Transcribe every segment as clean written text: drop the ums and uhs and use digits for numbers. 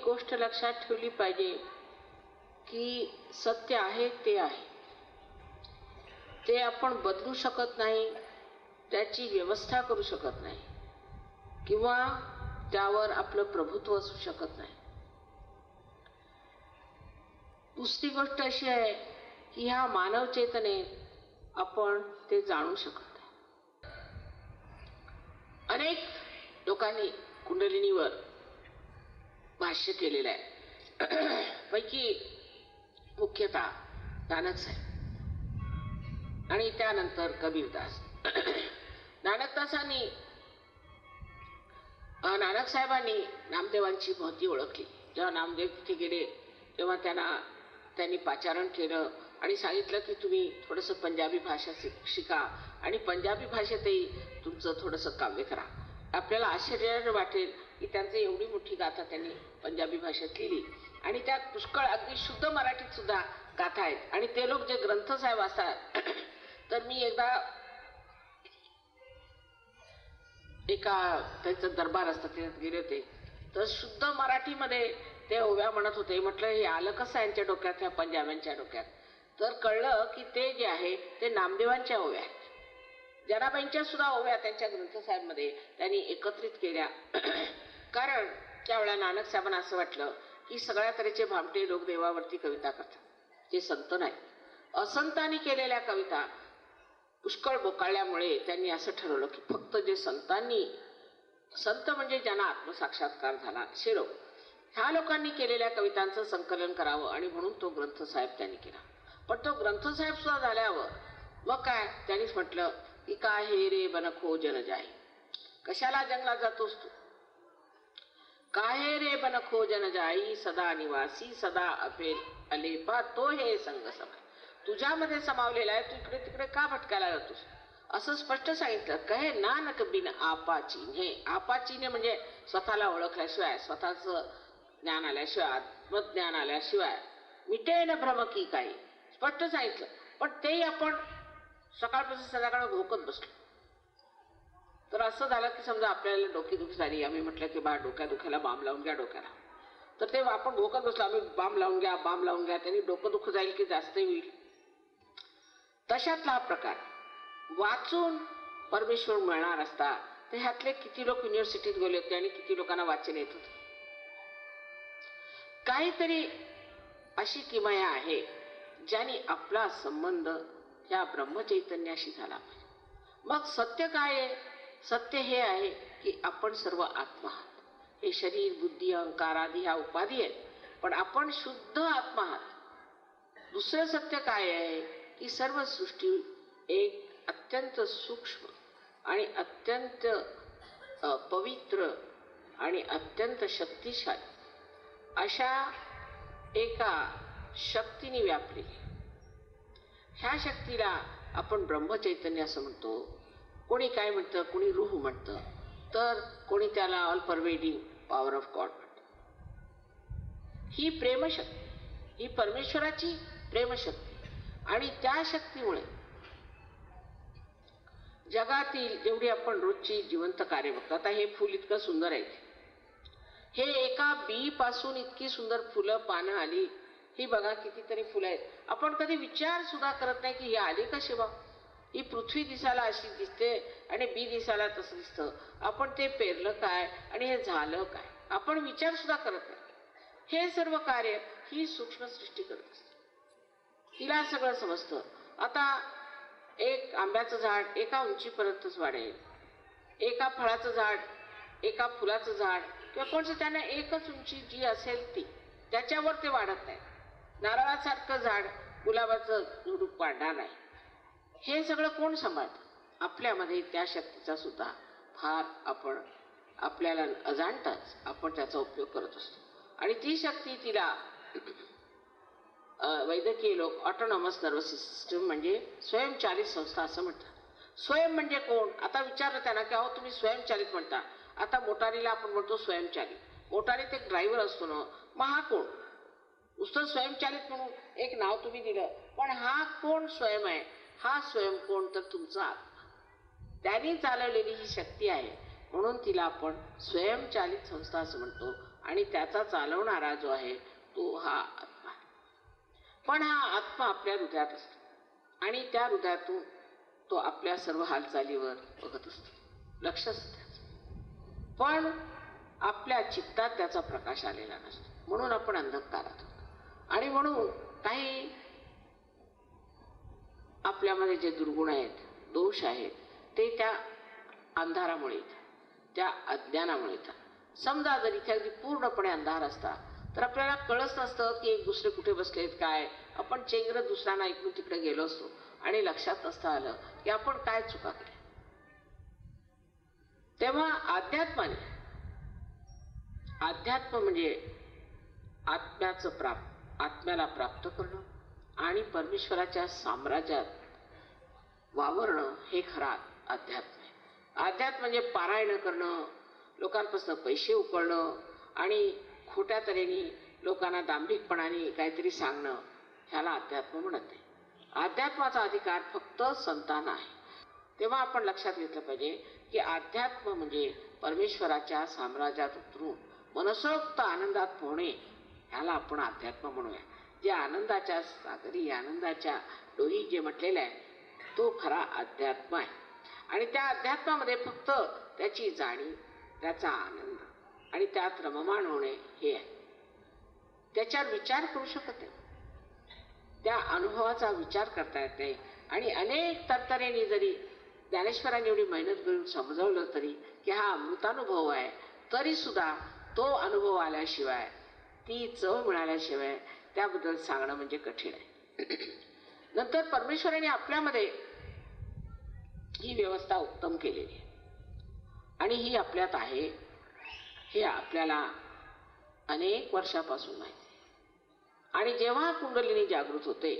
गोष्ट लक्षात ठेवली पाहिजे की सत्य आहे ते आहे, ते आपण बदलू शकत नाही, त्याची व्यवस्था करू शकत नाही किंवा त्यावर आपलं प्रभुत्व असू शकत नाही. दुसरी गोष्ट अशी आहे की ह्या मानव चेतनेत आपण ते जाणू शकत नाही. अनेक लोकांनी कुंडलिनीवर भाष्य केलेलं आहे. पैकी मुख्यतः नानक साहेब आणि त्यानंतर कबीरदास. नानक साहेबांनी नामदेवांची महती ओळखली. जेव्हा नामदेव तिथे गेले तेव्हा त्यांनी पाचारण केलं आणि सांगितलं की तुम्ही थोडंसं पंजाबी भाषा शिका आणि पंजाबी भाषेतही तुमचं थोडंसं काव्य करा. आपल्याला आश्चर्य वाटेल की त्यांचं एवढी मोठी गाथा त्यांनी पंजाबी भाषेत लिहिली आणि त्यात पुष्कळ अगदी शुद्ध मराठीत सुद्धा गाथा आहेत. आणि ते लोक जे ग्रंथ साहेब असतात तर मी एकदा एका त्यांचं दरबार असतं त्याच्यात गेले होते तर शुद्ध मराठीमध्ये ते ओव्या म्हणत होते. म्हटलं हे आलं कसं यांच्या डोक्यात, ह्या पंजाब्यांच्या डोक्यात? तर कळलं की ते जे आहे ते नामदेवांच्या ओव्या आहेत. जनाबाईंच्या सुद्धा ओव्या त्यांच्या ग्रंथसाहेबमध्ये त्यांनी एकत्रित केल्या. कारण त्यावेळेला नानक साहेबांना असं वाटलं की सगळ्या तऱ्हेचे भामटे लोक देवावरती कविता करतात, ते संत नाही. असंतांनी केलेल्या कविता पुष्कळ बोकाळल्यामुळे त्यांनी असं ठरवलं की फक्त जे संतांनी, संत म्हणजे ज्यांना आत्मसाक्षात्कार झाला असे लोक, ह्या लोकांनी केलेल्या कवितांचं संकलन करावं आणि म्हणून तो ग्रंथसाहेब त्यांनी केला. पण तो ग्रंथसाहेब सुद्धा झाल्यावर मग काय त्यांनीच म्हटलं की काय हे रे बन खोजन जाई, कशाला जंगलात जातोस तू? काय रे बन खोजन जाई, सदा निवासी सदा अपेल अलेपा तो हे संग समय. तुझ्यामध्ये समावलेला आहे, तू इकडे तिकडे का भटकायला जातोस? असं स्पष्ट सांगितलं. कहे नानक बिन आपा चिन्हे. आपा चिन्हे म्हणजे स्वतःला ओळखल्याशिवाय, स्वतःचं ज्ञान आल्याशिवाय, आत्मज्ञान आल्याशिवाय मिटे न भ्रम की काही, स्पष्ट सांगितलं. पण तेही आपण सकाळपासून संध्याकाळ घोकत बसलो. तर असं झालं की समजा आपल्याला डोकेदुखी झाली, आम्ही म्हटलं की बा डोक्या दुखायला बाम लावून घ्या डोक्याला. तर ते आपण घोकत बसलो, आम्ही बाम लावून घ्या बाम लावून घ्या, त्यांनी डोकं दुखत जाईल की जास्तही होईल. तशातला हा प्रकार. वाचून परमेश्वर मिळणार असता तर ह्यातले किती लोक युनिव्हर्सिटीत गेले होते आणि किती लोकांना वाचन येत होते. काहीतरी अशी किमया आहे ज्याने आपला संबंध या ब्रह्मचैतन्याशी झाला पाहिजे. मग सत्य काय आहे? सत्य हे आहे की आपण सर्व आत्मा आहात. हे शरीर बुद्धी अहंकार आदी ह्या उपाधी आहेत, पण आपण शुद्ध आत्मा आहात. दुसरं सत्य काय आहे की सर्व सृष्टी एक अत्यंत सूक्ष्म आणि अत्यंत पवित्र आणि अत्यंत शक्तिशाली अशा एका शक्तीने व्यापली. ह्या शक्तीला आपण ब्रह्मचैतन्य असं म्हणतो. कोणी काय म्हणतं, कोणी रूह म्हणतं, तर कोणी त्याला all pervading power of God म्हणतं. ही प्रेमशक्ती, ही परमेश्वराची प्रेमशक्ती. आणि त्या शक्तीमुळे जगातील जेवढी आपण रोजची जिवंत कार्य बघतो. आता हे फूल इतकं सुंदर आहे, हे एका बी पासून इतकी सुंदर फुलं पानं आली. ही बघा कितीतरी फुलं आहेत. आपण कधी विचार सुद्धा करत नाही की ही आली कशी बा. ही पृथ्वी दिसायला अशी दिसते आणि बी दिसायला तसं दिसतं. आपण ते पेरलं काय आणि हे झालं काय, आपण विचार सुद्धा करत नाही. हे सर्व कार्य ही सूक्ष्म सृष्टी करत असते. तिला सगळं समजतं. आता एक आंब्याचं झाड एका उंचीपर्यंतच वाढेल, एका फळाचं झाड, एका फुलाचं झाड किंवा कोणचं, त्यांना एकच उंची जी असेल ती, त्याच्यावर ते वाढत नाही. नारळासारखं झाड, गुलाबाचं झुडूप वाढणार नाही. हे सगळं कोण सांभाळतं? आपल्यामध्ये त्या शक्तीचा सुद्धा फार आपण आपल्याला अजाणताच आपण त्याचा उपयोग करत असतो. आणि ती शक्ती तिला वैद्यकीय लोक ऑटोनॉमस नर्वस सिस्टम म्हणजे स्वयंचालित संस्था असं म्हणतात. स्वयं म्हणजे कोण? आता विचारलं त्यांना की अहो तुम्ही स्वयंचालित म्हणता, आता मोटारीला आपण म्हणतो स्वयंचालित. मोटारीत एक ड्रायव्हर असतो ना, मग हा कोण? नुसतं स्वयंचालित म्हणून एक नाव तुम्ही दिलं, पण हा कोण स्वयं आहे? हा स्वयं कोण? तर तुमचा आत्मा. त्यांनी चालवलेली ही शक्ती आहे, म्हणून तिला आपण स्वयंचालित संस्था असं म्हणतो. आणि त्याचा चालवणारा जो आहे तो हा आत्मा आहे. पण हा आत्मा आपल्या हृदयात असतो आणि त्या हृदयातून तो आपल्या सर्व हालचालीवर बघत असतो, लक्ष असतं त्याचं. पण आपल्या चित्तात त्याचा प्रकाश आलेला नसतो, म्हणून आपण अंधकारात होतो. आणि म्हणून काही आपल्यामध्ये जे दुर्गुण आहेत, दोष आहेत, ते त्या अंधारामुळे येतात, त्या अज्ञानामुळे येतात. समजा जर इथे अगदी पूर्णपणे अंधार असता तर आपल्याला कळत नसतं की एक दुसरे कुठे बसलेत काय. आपण चेंगरत दुसऱ्यांना इकडून तिकडे गेलो असतो आणि लक्षात नसतं आलं की आपण काय चुका केल्या. तेव्हा अध्यात्म म्हणजे आत्म्याला प्राप्त करणं आणि परमेश्वराच्या साम्राज्यात वावरणं हे खरा अध्यात्म आहे. अध्यात्म म्हणजे पारायण करणं, लोकांपासून पैसे उकळणं आणि खोट्या तऱ्हेने लोकांना दांभिकपणाने काहीतरी सांगणं, ह्याला अध्यात्म म्हणत नाही. अध्यात्माचा अधिकार फक्त संतांना आहे. तेव्हा आपण लक्षात घेतलं पाहिजे की अध्यात्म म्हणजे परमेश्वराच्या साम्राज्यात उतरून मनसोक्त आनंदात पोहणे, ह्याला आपण अध्यात्म म्हणूया. जे आनंदाच्या सागरी, आनंदाच्या डोही जे म्हटलेलं आहे तो खरा अध्यात्म आहे. आणि त्या अध्यात्मामध्ये फक्त त्याची जाणीव, त्याचा आनंद आणि त्यात रममाण होणे हे आहे. त्याच्यावर विचार करू शकत नाही, त्या अनुभवाचा विचार करता येत नाही. आणि अनेक तरतरेने जरी ज्ञानेश्वरांनी एवढी मेहनत करून समजावलं तरी की हा अमृतानुभव आहे, तरी सुद्धा तो अनुभव आल्याशिवाय, ती चव मिळाल्याशिवाय त्याबद्दल सांगणं म्हणजे कठीण आहे. नंतर परमेश्वराने आपल्यामध्ये ही व्यवस्था उत्तम केलेली आहे आणि ही आपल्यात आहे, हे आपल्याला अनेक वर्षापासून माहिती आहे. आणि जेव्हा कुंडलिनी जागृत होते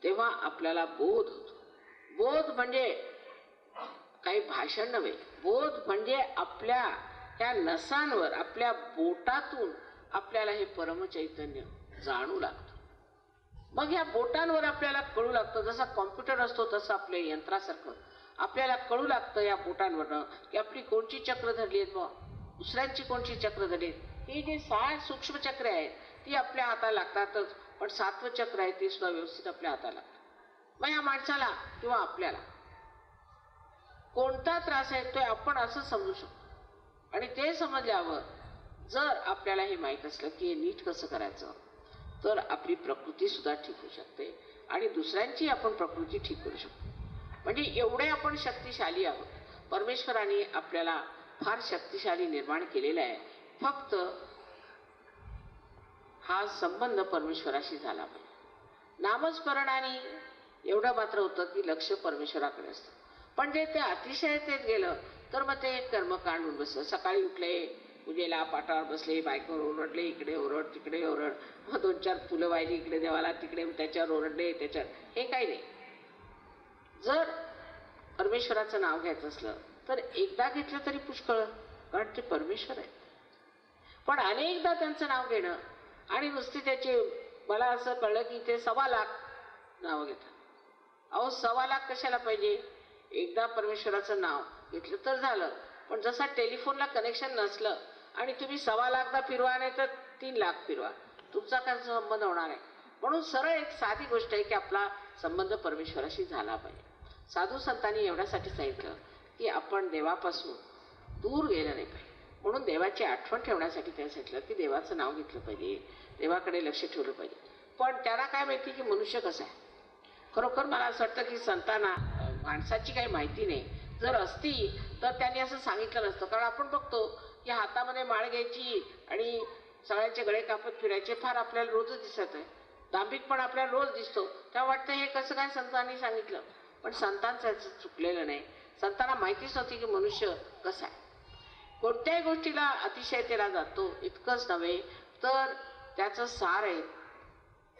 तेव्हा आपल्याला बोध होतो. बोध म्हणजे काही भाषण नव्हे, बोध म्हणजे आपल्या ह्या नसांवर, आपल्या बोटातून आपल्याला हे परमचैतन्य जाणू लागतं. मग ह्या बोटांवर आपल्याला कळू लागतं. जसा कॉम्प्युटर असतो तसं आपल्या यंत्रासारखं आपल्याला कळू लागतं या बोटांवरनं की आपली कोणची चक्र धरली आहेत, दुसऱ्यांची कोणची चक्र धरली आहेत. ही जी 6 सूक्ष्म चक्र आहेत ती आपल्या हाताला लागतातच, पण 7वं चक्र आहे ते सुद्धा व्यवस्थित आपल्या हाताला लागतं. मग या माणसाला किंवा आपल्याला कोणता त्रास आहे तो आपण असं समजू शकतो. आणि ते समजल्यावर जर आपल्याला हे माहीत असलं की हे नीट कसं करायचं, तर आपली प्रकृती सुद्धा ठीक होऊ शकते आणि दुसऱ्यांची आपण प्रकृती ठीक करू शकतो. म्हणजे एवढे आपण शक्तिशाली आहोत. परमेश्वराने आपल्याला फार शक्तिशाली निर्माण केलेला आहे. फक्त हा संबंध परमेश्वराशी झाला पाहिजे. नामस्मरणाने एवढं मात्र होतं की लक्ष परमेश्वराकडे असतं. पण जे ते अतिशयतेत गेलं तर मग ते कर्मकांड होऊन बसलं. सकाळी उठले, पूजेला पाटावर बसले, बायकोवर ओरडले, इकडे ओरड तिकडे ओरड, मग 2-4 फुलं वाहिली इकडे देवाला, तिकडे त्याच्यावर ओरडले, त्याच्यावर, हे काही नाही. जर परमेश्वराचं नाव घ्यायचं असलं तर एकदा घेतलं तरी पुष्कळ, कारण ते परमेश्वर आहे. पण अनेकदा त्यांचं नाव घेणं आणि नुसती त्याची, मला असं कळलं की ते 1.25 लाख नावं घेतात. अहो 1.25 लाख कशाला पाहिजे? एकदा परमेश्वराचं नाव घेतलं तर झालं. पण जसा टेलिफोनला कनेक्शन नसलं आणि तुम्ही 1.25 लाखदा फिरवा नाही तर 3 लाख फिरवा, तुमचा काय संबंध होणार आहे? म्हणून सरळ एक साधी गोष्ट आहे की आपला संबंध परमेश्वराशी झाला पाहिजे. साधू संतांनी एवढ्यासाठी सांगितलं की आपण देवापासून दूर गेलं नाही पाहिजे. म्हणून देवाची आठवण ठेवण्यासाठी त्यांनी सांगितलं की देवाचं नाव घेतलं पाहिजे, देवाकडे लक्ष ठेवलं पाहिजे. पण त्यांना काय माहिती की मनुष्य कसा आहे. खरोखर मला असं वाटतं की संतांना माणसाची काही माहिती नाही. जर असती तर त्यांनी असं सांगितलं नसतं. कारण आपण बघतो की हातामध्ये माळ घ्यायची आणि सगळ्यांचे गळे कापत फिरायचे फार आपल्याला रोजच दिसत आहे. दांभिकपण आपल्याला रोज दिसतो. तेव्हा वाटतं हे कसं काय संतांनी सांगितलं. पण संतांचं चुकलेलं नाही. संतांना माहितीच नव्हती की मनुष्य कसा आहे. कोणत्याही गोष्टीला अतिशयतेला जातो इतकंच नव्हे तर त्याचं सार आहे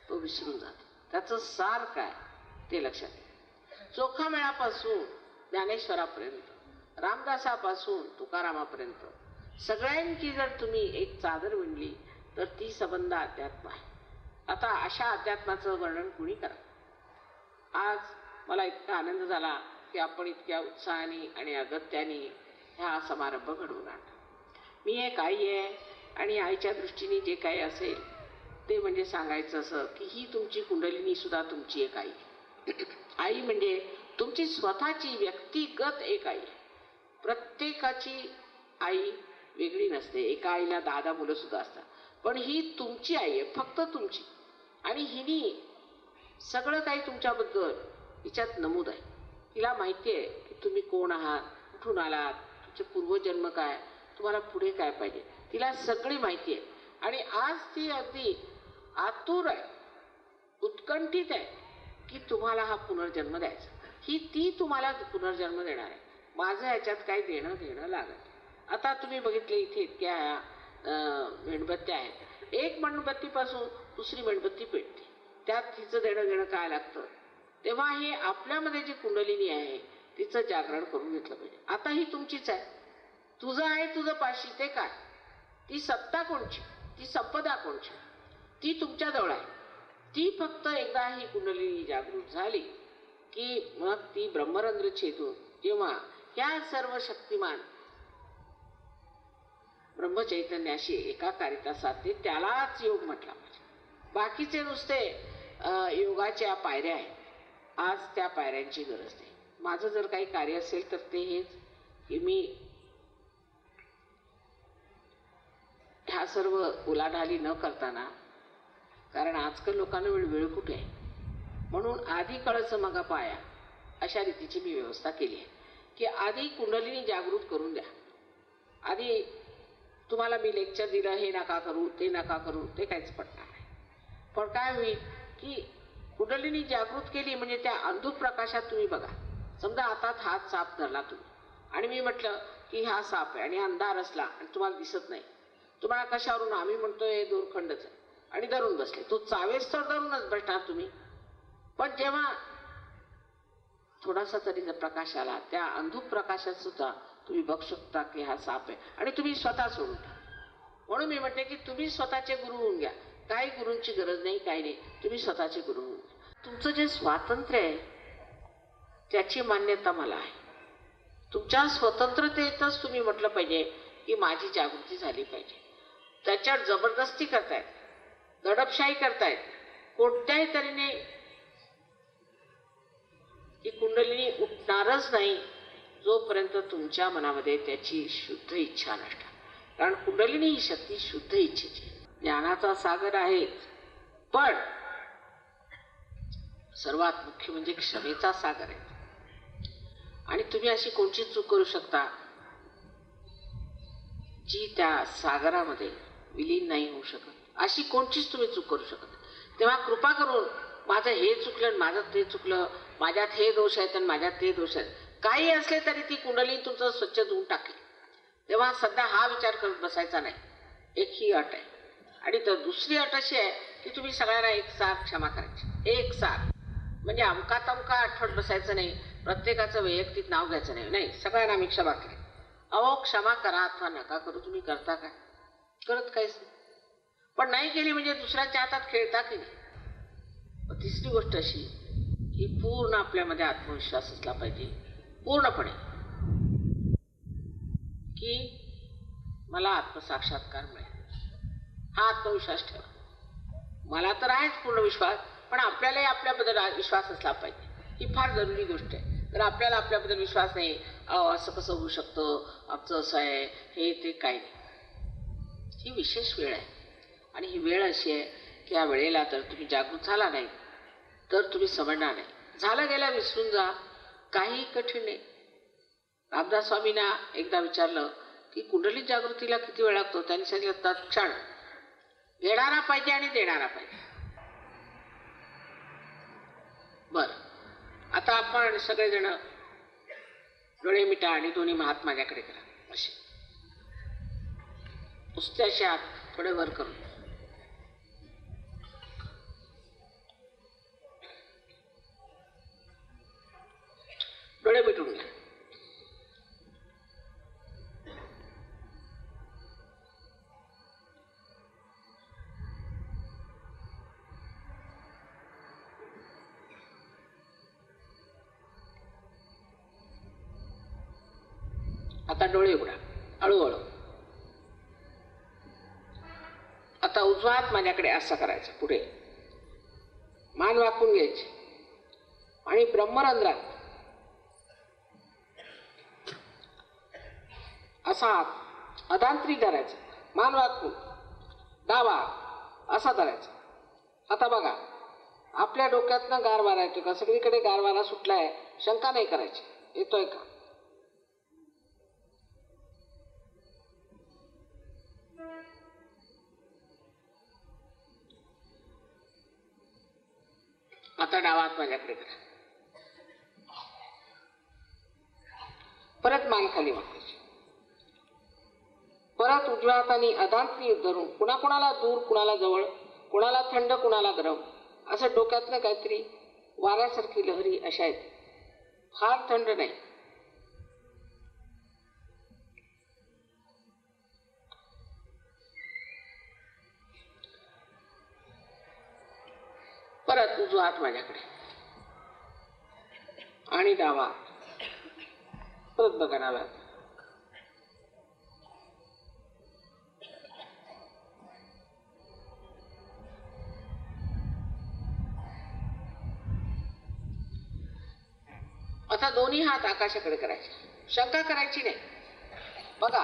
तो विसरून जातो. त्याचं सार काय ते लक्षात घ्या. चोखामेळापासून ज्ञानेश्वरापर्यंत, रामदासापासून तुकारामापर्यंत सगळ्यांची जर तुम्ही एक चादर विणली तर ती संबंध अध्यात्म आहे. आता अशा अध्यात्माचं वर्णन कुणी करा. आज मला इतका आनंद झाला की आपण इतक्या उत्साहाने आणि अगत्याने हा समारंभ घडवून आणला. मी एक आई आहे आणि आईच्या दृष्टीने जे काही असेल ते म्हणजे सांगायचं असं की ही तुमची कुंडलिनी सुद्धा तुमची एक आई. आई म्हणजे तुमची स्वतःची व्यक्तिगत एक आई. प्रत्येकाची आई वेगळी नसते. एका आईला 10 मुलं सुद्धा असतात, पण ही तुमची आई आहे, फक्त तुमची. आणि हिने सगळं काही तुमच्याबद्दल हिच्यात नमूद आहे. तिला माहिती आहे की तुम्ही कोण आहात, कुठून आलात, तुमचे पूर्वजन्म काय, तुम्हाला पुढे काय पाहिजे, तिला सगळी माहिती आहे. आणि आज ती अगदी आतुर आहे, उत्कंठित आहे की तुम्हाला हा पुनर्जन्म द्यायचा. ती तुम्हाला पुनर्जन्म देणार आहे. माझं ह्याच्यात काही देणं घेणं लागत. आता तुम्ही बघितले इथे इतक्या मेणबत्त्या आहेत. एक मेणबत्तीपासून दुसरी मेणबत्ती पेटते, त्यात तिचं देणं घेणं काय लागतं. तेव्हा हे आपल्यामध्ये जी कुंडलिनी आहे तिचं जागरण करून घेतलं पाहिजे. आता ही तुमचीच आहे. तुझं आहे तुझं पाशी, ते काय, ती सत्ता कोणची, ती संपदा कोणची, ती तुमच्याजवळ आहे. ती फक्त एकदा ही कुंडलिनी जागृत झाली की मग ती ब्रह्मरंध्र छेदून जेव्हा ह्या सर्व शक्तिमान ब्रह्मचैतन्याशी एकाकारिता साधते, त्यालाच योग म्हटला पाहिजे. बाकीचे नुसते योगाच्या पायऱ्या आहेत. आज त्या पायऱ्यांची गरज नाही. माझं जर काही कार्य असेल तर ते हेच की मी ह्या सर्व उलाढाली न करताना, कारण आजकाल लोकांना वेळ कुठे आहे, म्हणून आधी कळस मग पाया अशा रीतीची मी व्यवस्था केली आहे की आधी कुंडलिनी जागृत करून द्या. आधी तुम्हाला मी लेक्चर दिलं, हे नका करू ते नका करू, ते काहीच पडणार नाही. पण काय होईल की कुंडलिनी जागृत केली म्हणजे त्या अंधुक प्रकाशात तुम्ही बघा. समजा आता हात साप धरला तुम्ही आणि मी म्हटलं की हा साप आहे आणि अंधार असला आणि तुम्हाला दिसत नाही, तुम्हाला कशावरून, आम्ही म्हणतोय हे दोरखंडच आहे आणि धरून बसले, तो चावेस तर धरूनच बसणार तुम्ही. पण जेव्हा थोडासा तरी जर प्रकाश आला, त्या अंधुक प्रकाशात सुद्धा तुम्ही बघू शकता की हा साप आहे आणि तुम्ही स्वतः सोडून टाका. म्हणून मी म्हणते की तुम्ही स्वतःचे गुरु होऊन घ्या. काही गुरूंची गरज नाही, काही नाही, तुम्ही स्वतःचे गुरु होऊन घ्या. तुमचं जे स्वातंत्र्य आहे त्याची मान्यता मला आहे. तुमच्या स्वतंत्रतेतच तुम्ही म्हटलं पाहिजे की माझी जागृती झाली पाहिजे. त्याच्यावर जबरदस्ती करतायत, दडपशाही करतायत, कोणत्याही तऱ्हेने ती कुंडलिनी उठणारच नाही जोपर्यंत तुमच्या मनामध्ये त्याची शुद्ध इच्छा नसणार. कारण कुंडलिनी ही शक्ती शुद्ध इच्छेची, ज्ञानाचा सागर आहे, पण सर्वात मुख्य म्हणजे क्षमेचा सागर आहे. आणि तुम्ही अशी कोणची चूक करू शकता जी त्या सागरामध्ये विलीन नाही होऊ शकत, अशी कोणचीच तुम्ही चूक करू शकत. तेव्हा कृपा करून माझं हे चुकलं, माझं ते चुकलं, माझ्यात हे दोष आहेत आणि माझ्यात ते दोष आहेत, काही असले तरी ती कुंडलिनी तुमचं स्वच्छ धुवून टाकली. तेव्हा सध्या हा विचार करत बसायचा नाही. एक ही अट आहे. आणि तर दुसरी अट अशी आहे की तुम्ही सगळ्यांना एकसाथ क्षमा करायची. एकसाथ म्हणजे अमका तमका आठवत बसायचं नाही, प्रत्येकाचं वैयक्तिक नाव घ्यायचं नाही. नाही, सगळ्यांना मी क्षमा केली. अहो क्षमा करा अथवा नका करू, तुम्ही करता काय? करत काहीच नाही. पण नाही केली म्हणजे दुसऱ्याच्या हातात खेळता की नाही. तिसरी गोष्ट अशी की पूर्ण आपल्यामध्ये आत्मविश्वास असला पाहिजे, पूर्णपणे, की मला आत्मसाक्षात्कार मिळेल. हा आत्मविश्वास ठेवा. मला तर आहेच पूर्ण विश्वास, पण आपल्यालाही आपल्याबद्दल विश्वास असला पाहिजे. ही फार जरुरी गोष्ट आहे. तर आपल्याला आपल्याबद्दल विश्वास नाही, असं कसं होऊ शकतं, आमचं असं आहे, हे ते काही नाही. ही विशेष वेळ आहे आणि ही वेळ अशी आहे की या वेळेला जर तुम्ही जागृत झाला नाही तर तुम्ही समजणार नाही. झालं गेलं विसरून जा, काही कठीण नाही. रामदास स्वामींना एकदा विचारलं की कुंडली जागृतीला किती वेळ लागतो. त्यांनी सांगितलं तत्क्षण. घेणारा पाहिजे आणि देणारा पाहिजे. बरं, आता आपण सगळेजण डोळे मिटा आणि दोन्ही हात माझ्याकडे करा. असे नुसते हात थोडे वर करून. डोळे मिटून घ्या. आता डोळे उघडा हळूहळू. आता उजवा हात माझ्याकडे असा करायचा, पुढे मान वाकून घ्यायची आणि ब्रह्मरंध्रात असा हात अधांतरी धरायचा, मान वाकून डावा असा धरायचा. आता बघा, आपल्या डोक्यातनं गार वारा येतोय का? सगळीकडे गार वारा सुटलाय, शंका नाही करायची. येतोय का? आता डावा हात माझ्याकडे करा. परत मान खाली वाकायची. परत उजव्या हाताने अधांतरी धरून कुणाकुणाला दूर, कुणाला जवळ, कुणाला थंड, कुणाला गरम, असं डोक्यातनं काहीतरी वाऱ्यासारखी लहरी अशा येते. फार थंड नाही. परत उजवा हात माझ्याकडे आणि डावा. परत बघा डावा हात. आता दोन्ही हात आकाशाकडे करायचे, शंका करायची नाही. बघा,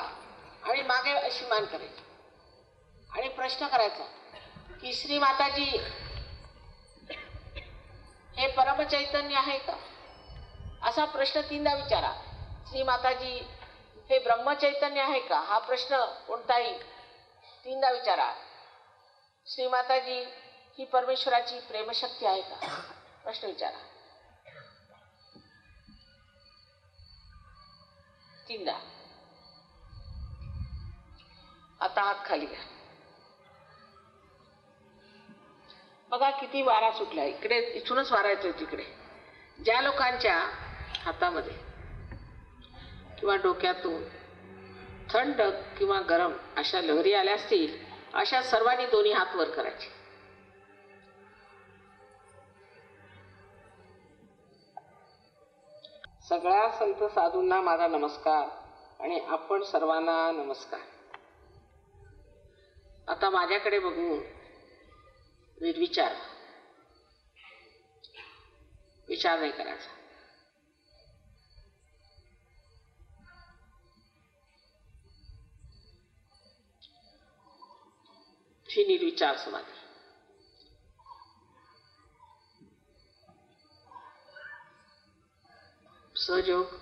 आणि मागे अशी मान करायची आणि प्रश्न करायचा की श्री माताजी हे परमचैतन्य आहे का? असा प्रश्न 3दा विचारा. श्री माताजी हे ब्रह्मचैतन्य आहे का? हा प्रश्न कोणताही 3दा विचारा. श्री माताजी ही परमेश्वराची प्रेमशक्ती आहे का? प्रश्न विचारा 3दा. आता हात खाली घ्या. बघा किती वारा सुटला. इकडे इथूनच वारा येतोय तिकडे. ज्या लोकांच्या हातामध्ये किंवा डोक्यातून थंड किंवा गरम अशा लहरी आल्या असतील, अशा सर्वांनी दोन्ही हात वर करायचे. सगळ्या संत साधूंना माझा नमस्कार आणि आपण सर्वांना नमस्कार. आता माझ्याकडे बघून निर्विचार, विचार नाही करायचा. ही निर्विचार समाधी. सहयोग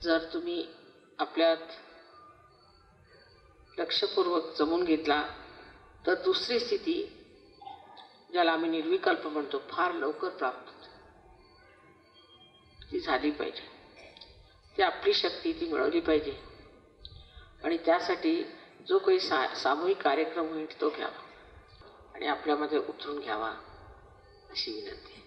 जर तुम्ही आपल्यात लक्षपूर्वक जमून घेतला तर दुसरी स्थिती, ज्याला आम्ही निर्विकल्प म्हणतो, फार लवकर प्राप्त होते. ती झाली पाहिजे. ती आपली शक्ती ती मिळवली पाहिजे. आणि त्यासाठी जो काही सामूहिक कार्यक्रम होईल तो घ्यावा आणि आपल्यामध्ये उतरून घ्यावा अशी विनंती.